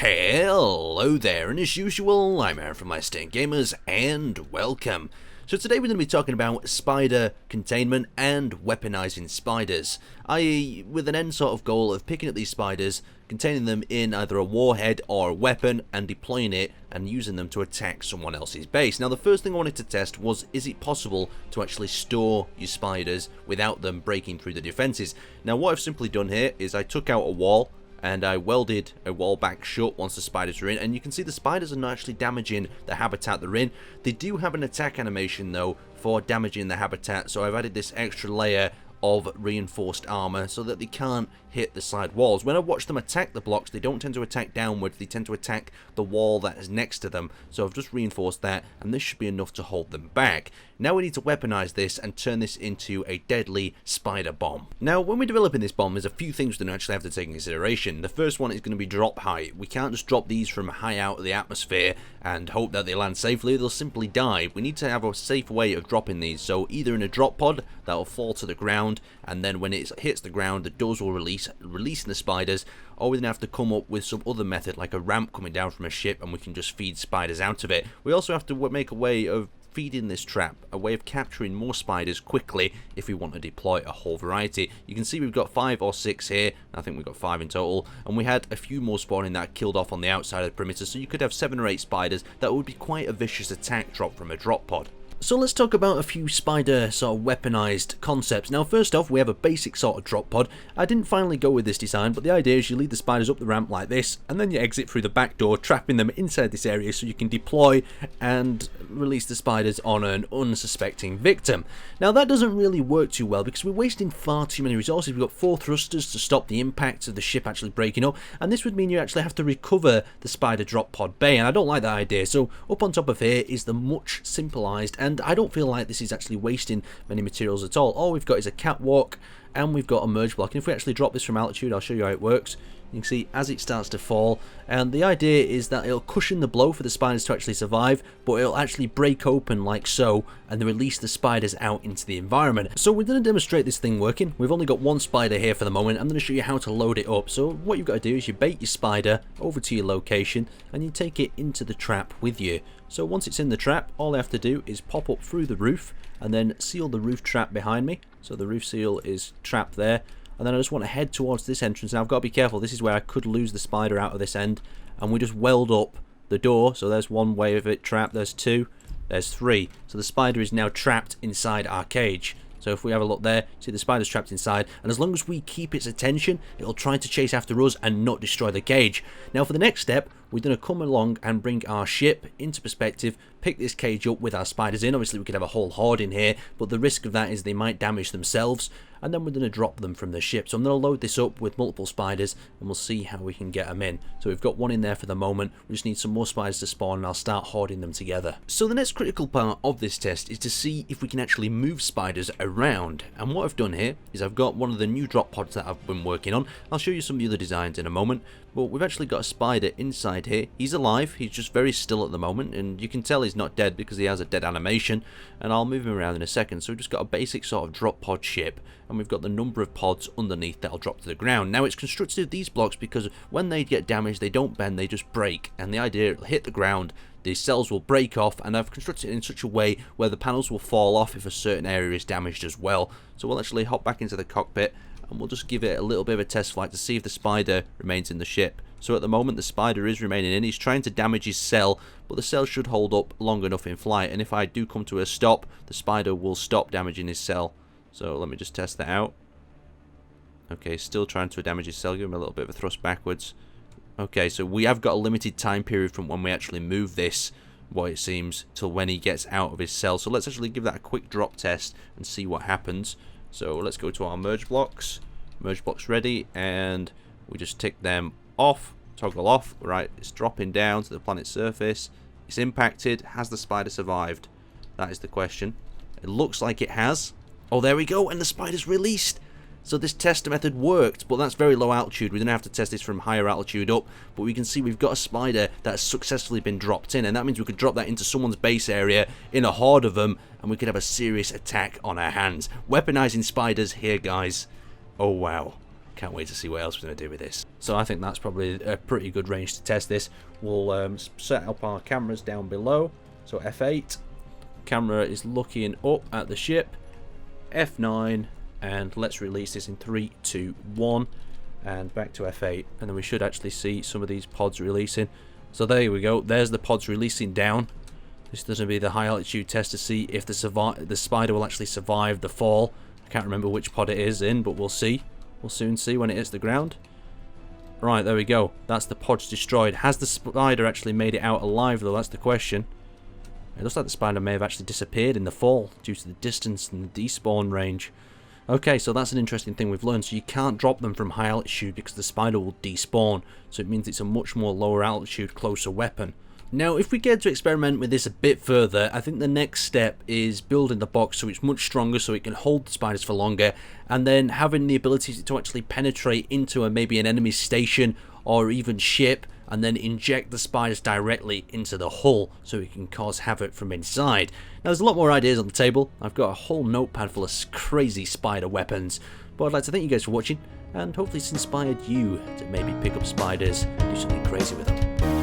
Hello there, and as usual, I'm Aaron from My Staying Gamers, and welcome. So today we're going to be talking about spider containment and weaponizing spiders, i.e. with an end sort of goal of picking up these spiders, containing them in either a warhead or a weapon, and deploying it and using them to attack someone else's base. Now the first thing I wanted to test was, is it possible to actually store your spiders without them breaking through the defenses? Now what I've simply done here is I took out a wall, and I welded a wall back shut once the spiders are in, and you can see the spiders are not actually damaging the habitat they're in. They do have an attack animation though for damaging the habitat, so I've added this extra layer of reinforced armor so that they can't hit the side walls. When I watch them attack the blocks, they don't tend to attack downwards, they tend to attack the wall that is next to them. So I've just reinforced that, and this should be enough to hold them back. Now we need to weaponize this and turn this into a deadly spider bomb. Now when we're developing this bomb, there's a few things we don't actually have to take into consideration. The first one is going to be drop height. We can't just drop these from high out of the atmosphere and hope that they land safely. They'll simply die. We need to have a safe way of dropping these, so either in a drop pod that will fall to the ground, and then when it hits the ground the doors will releasing the spiders, or we're going to have to come up with some other method like a ramp coming down from a ship and we can just feed spiders out of it. We also have to make a way of feeding this trap, a way of capturing more spiders quickly if we want to deploy a whole variety. You can see we've got 5 or 6 here, I think we've got 5 in total, and we had a few more spawning that killed off on the outside of the perimeter, so you could have 7 or 8 spiders. That would be quite a vicious attack drop from a drop pod. So let's talk about a few spider sort of weaponized concepts. Now first off, we have a basic sort of drop pod. I didn't finally go with this design, but the idea is you lead the spiders up the ramp like this, and then you exit through the back door, trapping them inside this area so you can deploy and release the spiders on an unsuspecting victim. Now that doesn't really work too well because we're wasting far too many resources. We've got 4 thrusters to stop the impact of the ship actually breaking up, and this would mean you actually have to recover the spider drop pod bay, and I don't like that idea. So up on top of here is the much simplified, and I don't feel like this is actually wasting many materials at all. All we've got is a catwalk, and we've got a merge block, and if we actually drop this from altitude, I'll show you how it works. You can see as it starts to fall, and the idea is that it'll cushion the blow for the spiders to actually survive, but it'll actually break open like so and release the spiders out into the environment. So we're going to demonstrate this thing working. We've only got 1 spider here for the moment. I'm going to show you how to load it up. So what you've got to do is you bait your spider over to your location and you take it into the trap with you. So once it's in the trap, all I have to do is pop up through the roof and then seal the roof trap behind me. So the roof seal is trapped there. And then I just want to head towards this entrance. Now I've got to be careful, this is where I could lose the spider out of this end. And we just weld up the door, so there's 1 way of it trapped, there's 2, there's 3. So the spider is now trapped inside our cage. So if we have a look there, see the spider's trapped inside, and as long as we keep its attention, it'll try to chase after us and not destroy the cage. Now for the next step, we're going to come along and bring our ship into perspective, pick this cage up with our spiders in. Obviously we could have a whole horde in here, but the risk of that is they might damage themselves, and then we're going to drop them from the ship. So I'm going to load this up with multiple spiders, and we'll see how we can get them in. So we've got 1 in there for the moment. We just need some more spiders to spawn, and I'll start hoarding them together. So the next critical part of this test is to see if we can actually move spiders around. And what I've done here is I've got one of the new drop pods that I've been working on. I'll show you some of the other designs in a moment. But we've actually got a spider inside here. He's alive, he's just very still at the moment, and you can tell he's not dead because he has a dead animation, and I'll move him around in a second. So we've just got a basic sort of drop pod ship, and we've got the number of pods underneath that'll drop to the ground. Now it's constructed of these blocks because when they get damaged, they don't bend, they just break, and the idea it'll hit the ground, the cells will break off, and I've constructed it in such a way where the panels will fall off if a certain area is damaged as well. So we'll actually hop back into the cockpit, and we'll just give it a little bit of a test flight to see if the spider remains in the ship. So at the moment the spider is remaining in. He's trying to damage his cell, but the cell should hold up long enough in flight, and if I do come to a stop, the spider will stop damaging his cell. So let me just test that out. Okay, still trying to damage his cell. Give him a little bit of a thrust backwards. Okay, so we have got a limited time period from when we actually move this, what it seems, till when he gets out of his cell. So let's actually give that a quick drop test and see what happens. So let's go to our merge blocks. Merge blocks ready, and we just tick them off, toggle off. Right, it's dropping down to the planet's surface. It's impacted. Has the spider survived? That is the question. It looks like it has. Oh, there we go, and the spider's released. So this test method worked, but that's very low altitude. We don't have to test this from higher altitude up, but we can see we've got a spider that's successfully been dropped in, and that means we could drop that into someone's base area in a horde of them, and we could have a serious attack on our hands. Weaponizing spiders here, guys. Oh wow. Can't wait to see what else we're going to do with this. So I think that's probably a pretty good range to test this. We'll set up our cameras down below. So F8, camera is looking up at the ship. F9, and let's release this in 3, 2, 1, and back to F8, and then we should actually see some of these pods releasing. So there we go, there's the pods releasing down. This is going to be the high altitude test to see if the spider will actually survive the fall. I can't remember which pod it is in, but we'll see. We'll soon see when it hits the ground. Right, there we go. That's the pods destroyed. Has the spider actually made it out alive, though? That's the question. It looks like the spider may have actually disappeared in the fall due to the distance and the despawn range. Okay, so that's an interesting thing we've learned. So you can't drop them from high altitude because the spider will despawn. So it means it's a much more lower altitude, closer weapon. Now, if we get to experiment with this a bit further, I think the next step is building the box so it's much stronger, so it can hold the spiders for longer, and then having the ability to actually penetrate into maybe an enemy station or even ship, and then inject the spiders directly into the hull so it can cause havoc from inside. Now, there's a lot more ideas on the table. I've got a whole notepad full of crazy spider weapons, but I'd like to thank you guys for watching, and hopefully it's inspired you to maybe pick up spiders and do something crazy with them.